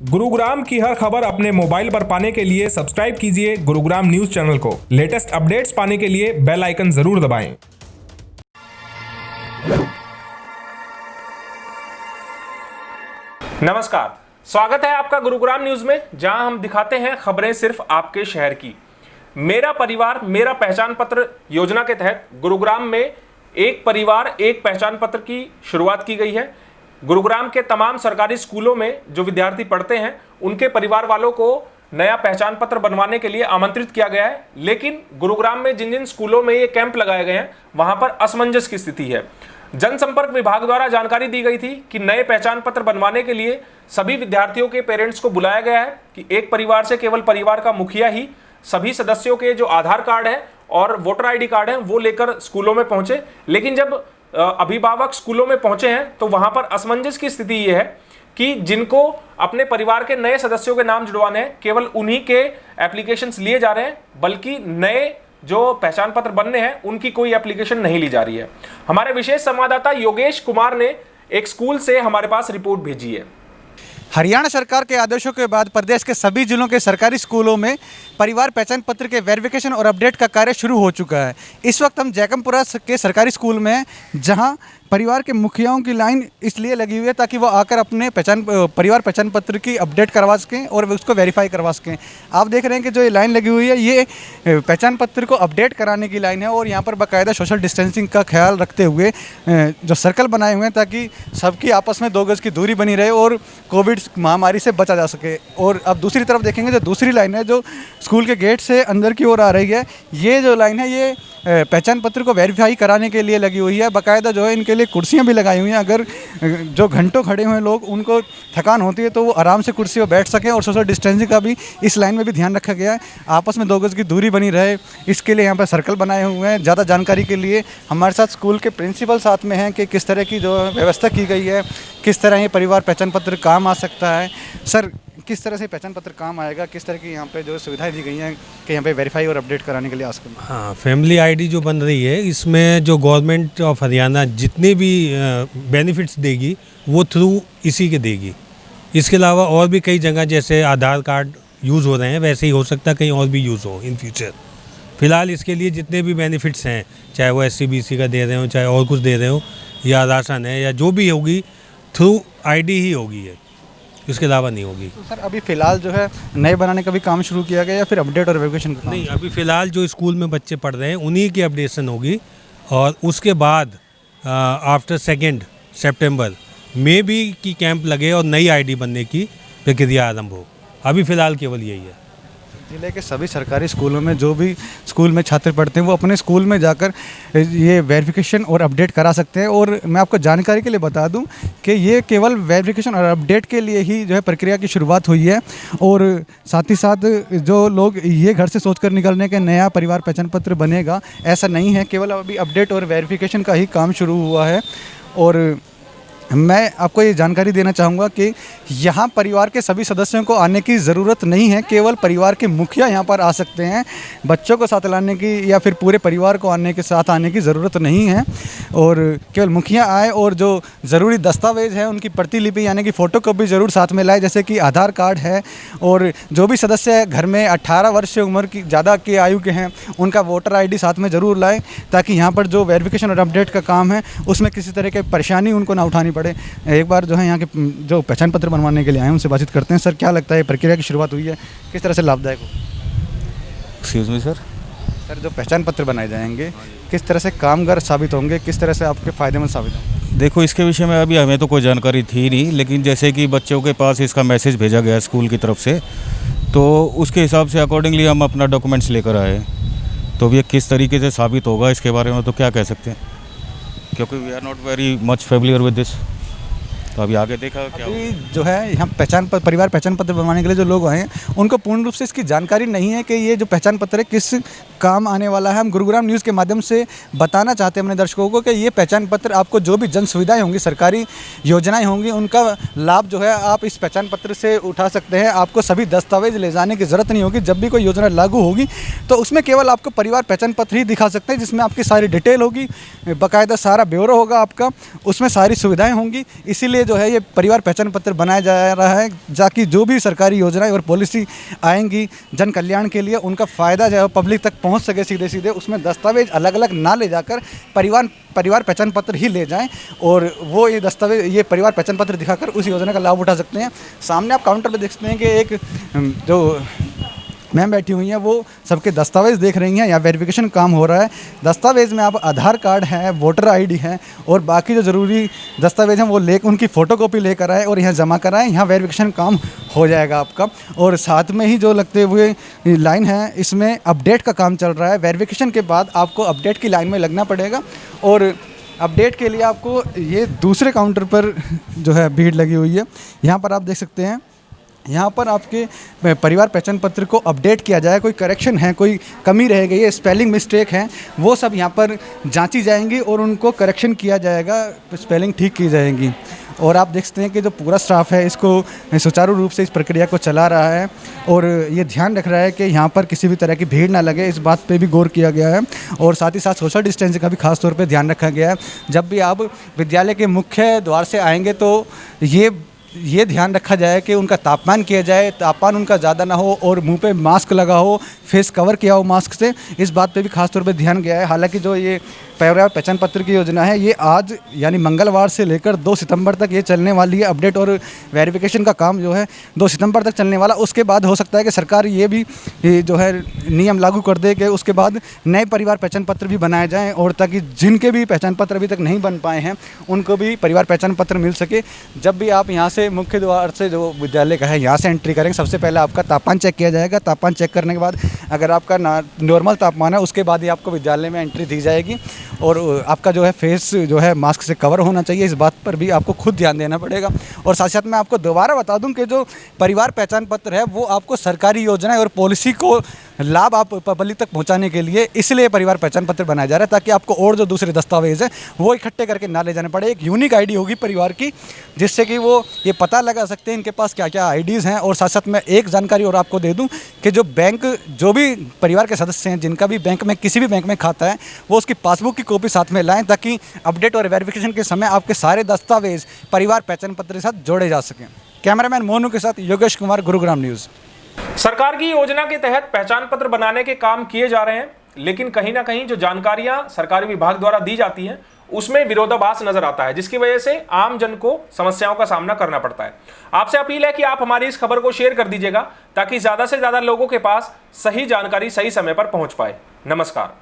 गुरुग्राम की हर खबर अपने मोबाइल पर पाने के लिए सब्सक्राइब कीजिए गुरुग्राम न्यूज चैनल को। लेटेस्ट अपडेट्स पाने के लिए बेल आइकन जरूर दबाएं। नमस्कार, स्वागत है आपका गुरुग्राम न्यूज में, जहां हम दिखाते हैं खबरें सिर्फ आपके शहर की। मेरा परिवार मेरा पहचान पत्र योजना के तहत गुरुग्राम में एक परिवार एक पहचान पत्र की शुरुआत की गई है। गुरुग्राम के तमाम सरकारी स्कूलों में जो विद्यार्थी पढ़ते हैं उनके परिवार वालों को नया पहचान पत्र बनवाने के लिए आमंत्रित किया गया है, लेकिन गुरुग्राम में जिन जिन स्कूलों में ये कैंप लगाए गए हैं वहां पर असमंजस की स्थिति है। जनसंपर्क विभाग द्वारा जानकारी दी गई थी कि नए पहचान पत्र बनवाने के लिए सभी विद्यार्थियों के पेरेंट्स को बुलाया गया है कि एक परिवार से केवल परिवार का मुखिया ही सभी सदस्यों के जो आधार कार्ड है और वोटर आईडी कार्ड है वो लेकर स्कूलों में पहुंचे। लेकिन जब अभिभावक स्कूलों में पहुंचे हैं तो वहां पर असमंजस की स्थिति यह है कि जिनको अपने परिवार के नए सदस्यों के नाम जुड़वाने हैं केवल उन्हीं के एप्लीकेशंस लिए जा रहे हैं, बल्कि नए जो पहचान पत्र बनने हैं उनकी कोई एप्लीकेशन नहीं ली जा रही है। हमारे विशेष संवाददाता योगेश कुमार ने एक स्कूल से हमारे पास रिपोर्ट भेजी है। हरियाणा सरकार के आदेशों के बाद प्रदेश के सभी जिलों के सरकारी स्कूलों में परिवार पहचान पत्र के वेरिफिकेशन और अपडेट का कार्य शुरू हो चुका है। इस वक्त हम जैकमपुरा के सरकारी स्कूल में हैं, जहां परिवार के मुखियाओं की लाइन इसलिए लगी हुई है ताकि वो आकर अपने परिवार पहचान पत्र की अपडेट करवा सकें और उसको वेरीफाई करवा सकें। आप देख रहे हैं कि जो ये लाइन लगी हुई है ये पहचान पत्र को अपडेट कराने की लाइन है और यहाँ पर बाकायदा सोशल डिस्टेंसिंग का ख्याल रखते हुए जो सर्कल बनाए हुए हैं ताकि सबकी आपस में 2 गज की दूरी बनी रहे और कोविड महामारी से बचा जा सके। और अब दूसरी तरफ देखेंगे जो दूसरी लाइन है जो स्कूल के गेट से अंदर की ओर आ रही है, ये जो लाइन है ये पहचान पत्र को वेरीफाई कराने के लिए लगी हुई है। बाकायदा जो है इनके लिए कुर्सियां भी लगाई हुई हैं, अगर जो घंटों खड़े हुए लोग उनको थकान होती है तो वो आराम से कुर्सी पर बैठ सकें। और सोशल डिस्टेंसिंग का भी इस लाइन में भी ध्यान रखा गया है, आपस में 2 गज की दूरी बनी रहे, इसके लिए यहाँ पर सर्कल बनाए हुए हैं। ज़्यादा जानकारी के लिए हमारे साथ स्कूल के प्रिंसिपल साथ में हैं कि किस तरह की जो व्यवस्था की गई है, किस तरह ये परिवार पहचान पत्र काम आ सकता है। सर, किस तरह से पहचान पत्र काम आएगा, किस तरह की यहाँ पे जो सुविधाएं दी गई हैं कि यहाँ पे वेरीफाई और अपडेट कराने के लिए आ सकें? हाँ, फैमिली आईडी जो बन रही है इसमें जो गवर्नमेंट ऑफ हरियाणा जितने भी बेनिफिट्स देगी वो थ्रू इसी के देगी। इसके अलावा और भी कई जगह जैसे आधार कार्ड यूज़ हो रहे हैं वैसे ही हो सकता है कहीं और भी यूज़ हो इन फ्यूचर। फ़िलहाल इसके लिए जितने भी बेनिफिट्स हैं, चाहे वो SC BC का दे रहे हो, चाहे और कुछ दे रहे हो, या राशन है या जो भी होगी थ्रू आईडी ही होगी है, इसके अलावा नहीं होगी। तो सर अभी फ़िलहाल जो है नए बनाने का भी काम शुरू किया गया या फिर अपडेट और वेरिफिकेशन का काम? नहीं, अभी फ़िलहाल जो स्कूल में बच्चे पढ़ रहे हैं उन्हीं की अपडेशन होगी और उसके बाद आफ्टर 2 सितंबर में भी की कैंप लगे और नई आईडी बनने की प्रक्रिया आरंभ हो। अभी फ़िलहाल केवल यही है। जिले के सभी सरकारी स्कूलों में जो भी स्कूल में छात्र पढ़ते हैं वो अपने स्कूल में जाकर ये वेरिफिकेशन और अपडेट करा सकते हैं। और मैं आपको जानकारी के लिए बता दूं कि ये केवल वेरिफिकेशन और अपडेट के लिए ही जो है प्रक्रिया की शुरुआत हुई है। और साथ ही साथ जो लोग ये घर से सोचकर निकलने के नया परिवार पहचान पत्र बनेगा, ऐसा नहीं है, केवल अभी अपडेट और वेरिफिकेशन का ही काम शुरू हुआ है। और मैं आपको ये जानकारी देना चाहूँगा कि यहाँ परिवार के सभी सदस्यों को आने की ज़रूरत नहीं है, केवल परिवार के मुखिया यहाँ पर आ सकते हैं। बच्चों को साथ लाने की या फिर पूरे परिवार को आने की ज़रूरत नहीं है। और केवल मुखिया आए और जो ज़रूरी दस्तावेज़ है उनकी प्रतिलिपि यानी कि फ़ोटोकॉपी ज़रूर साथ में लाए, जैसे कि आधार कार्ड है। और जो भी सदस्य है घर में 18 वर्ष से उम्र की ज़्यादा के आयु के हैं उनका वोटर ID साथ में ज़रूर लाएँ, ताकि यहाँ पर जो वेरिफिकेशन और अपडेट का काम है उसमें किसी तरह की परेशानी उनको ना उठानी पड़े। एक बार जो है यहाँ के जो पहचान पत्र बनवाने के लिए आए हैं उनसे बातचीत करते हैं। सर, क्या लगता है प्रक्रिया की शुरुआत हुई है, किस तरह से लाभदायक हो? Excuse me sir. सर, जो पहचान पत्र बनाए जाएंगे किस तरह से कामगार साबित होंगे, किस तरह से आपके फ़ायदेमंद साबित होंगे? देखो, इसके विषय में अभी हमें तो कोई जानकारी थी नहीं, लेकिन जैसे कि बच्चों के पास इसका मैसेज भेजा गया स्कूल की तरफ से, तो उसके हिसाब से अकॉर्डिंगली हम अपना डॉक्यूमेंट्स लेकर आए। तो ये किस तरीके से साबित होगा इसके बारे में तो क्या कह सकते हैं, क्योंकि we are not very much familiar with this. तो अभी आगे देखा क्या अभी जो है यहाँ परिवार पहचान पत्र बनवाने के लिए जो लोग आए हैं उनको पूर्ण रूप से इसकी जानकारी नहीं है कि ये जो पहचान पत्र है किस काम आने वाला है। हम गुरुग्राम न्यूज़ के माध्यम से बताना चाहते हैं अपने दर्शकों को कि ये पहचान पत्र आपको जो भी जन सुविधाएँ होंगी, सरकारी योजनाएँ होंगी, उनका लाभ जो है आप इस पहचान पत्र से उठा सकते हैं। आपको सभी दस्तावेज ले जाने की ज़रूरत नहीं होगी। जब भी कोई योजना लागू होगी तो उसमें केवल आपको परिवार पहचान पत्र ही दिखा सकते हैं, जिसमें आपकी सारी डिटेल होगी, बाकायदा सारा ब्यौरा होगा आपका, उसमें सारी सुविधाएं होंगी। इसीलिए जो है ये परिवार पहचान पत्र बनाया जा रहा है, ताकि जो भी सरकारी योजनाएं और पॉलिसी आएंगी जन कल्याण के लिए, उनका फ़ायदा जो है पब्लिक तक पहुंच सके सीधे सीधे। उसमें दस्तावेज अलग अलग ना ले जाकर परिवार पहचान पत्र ही ले जाएं और वो ये दस्तावेज, ये परिवार पहचान पत्र दिखाकर उस योजना का लाभ उठा सकते हैं। सामने आप काउंटर पर देख सकते हैं कि एक जो मैम बैठी हुई हैं वो सबके दस्तावेज़ देख रही हैं। यहाँ वेरिफिकेशन काम हो रहा है। दस्तावेज़ में आप आधार कार्ड है, वोटर आईडी है और बाकी जो ज़रूरी दस्तावेज़ हैं वो उनकी फ़ोटोकॉपी लेकर आए और यहाँ जमा कराएं। यहाँ वेरिफिकेशन काम हो जाएगा आपका। और साथ में ही जो लगते हुए लाइन है, इसमें अपडेट का काम चल रहा है। वेरिफिकेशन के बाद आपको अपडेट की लाइन में लगना पड़ेगा और अपडेट के लिए आपको ये दूसरे काउंटर पर जो है भीड़ लगी हुई है। यहाँ पर आप देख सकते हैं, यहाँ पर आपके परिवार पहचान पत्र को अपडेट किया जाए। कोई करेक्शन है, कोई कमी रह गई है, स्पेलिंग मिस्टेक है, वो सब यहाँ पर जांची जाएंगी और उनको करेक्शन किया जाएगा, स्पेलिंग ठीक की जाएगी। और आप देख सकते हैं कि जो पूरा स्टाफ है इसको सुचारू रूप से इस प्रक्रिया को चला रहा है और ये ध्यान रख रहा है कि यहाँ पर किसी भी तरह की भीड़ ना लगे, इस बात पे भी गौर किया गया है। और साथ ही साथ सोशल डिस्टेंसिंग का भी खास तौर पे ध्यान रखा गया है। जब भी आप विद्यालय के मुख्य द्वार से आएंगे तो ये ध्यान रखा जाए कि उनका तापमान किया जाए, तापमान उनका ज़्यादा ना हो और मुंह पे मास्क लगा हो, फेस कवर किया हो मास्क से। इस बात पे भी खास तौर पे ध्यान गया है। हालांकि जो ये परिवार पहचान पत्र की योजना है ये आज यानी मंगलवार से लेकर 2 सितंबर तक ये चलने वाली है। अपडेट और वेरिफिकेशन का काम जो है 2 सितंबर तक चलने वाला। उसके बाद हो सकता है कि सरकार ये भी जो है नियम लागू कर दे कि उसके बाद नए परिवार पहचान पत्र भी बनाए जाएँ, और ताकि जिनके भी पहचान पत्र अभी तक नहीं बन पाए हैं उनको भी परिवार पहचान पत्र मिल सके। जब भी आप यहाँ से मुख्य द्वार से जो विद्यालय का है यहाँ से एंट्री करेंगे, सबसे पहले आपका तापमान चेक किया जाएगा। तापमान चेक करने के बाद अगर आपका नॉर्मल तापमान है उसके बाद ही आपको विद्यालय में एंट्री दी जाएगी। और आपका जो है फेस जो है मास्क से कवर होना चाहिए, इस बात पर भी आपको खुद ध्यान देना पड़ेगा। और साथ साथ मैं आपको दोबारा बता दूं कि जो परिवार पहचान पत्र है वो आपको सरकारी योजनाएं और पॉलिसी को लाभ आप पब्लिक तक पहुंचाने के लिए इसलिए परिवार पहचान पत्र बनाया जा रहा है, ताकि आपको और जो दूसरे दस्तावेज हैं वो इकट्ठे करके ना ले जाने पड़े। एक यूनिक आईडी होगी परिवार की, जिससे कि वो ये पता लगा सकते हैं इनके पास क्या क्या आईडीज़ हैं। और साथ साथ मैं एक जानकारी और आपको दे दूं कि जो भी परिवार के सदस्य हैं जिनका भी बैंक में किसी भी बैंक में खाता है वो उसकी पासबुक की कॉपी साथ में लाएँ, ताकि अपडेट और वेरिफिकेशन के समय आपके सारे दस्तावेज परिवार पहचान पत्र के साथ जोड़े जा सकें। कैमरामैन मोनू के साथ योगेश कुमार, गुरुग्राम न्यूज़। सरकार की योजना के तहत पहचान पत्र बनाने के काम किए जा रहे हैं, लेकिन कहीं ना कहीं जो जानकारियां सरकारी विभाग द्वारा दी जाती हैं उसमें विरोधाभास नजर आता है, जिसकी वजह से आम जन को समस्याओं का सामना करना पड़ता है। आपसे अपील है कि आप हमारी इस खबर को शेयर कर दीजिएगा ताकि ज्यादा से ज्यादा लोगों के पास सही जानकारी सही समय पर पहुंच पाए। नमस्कार।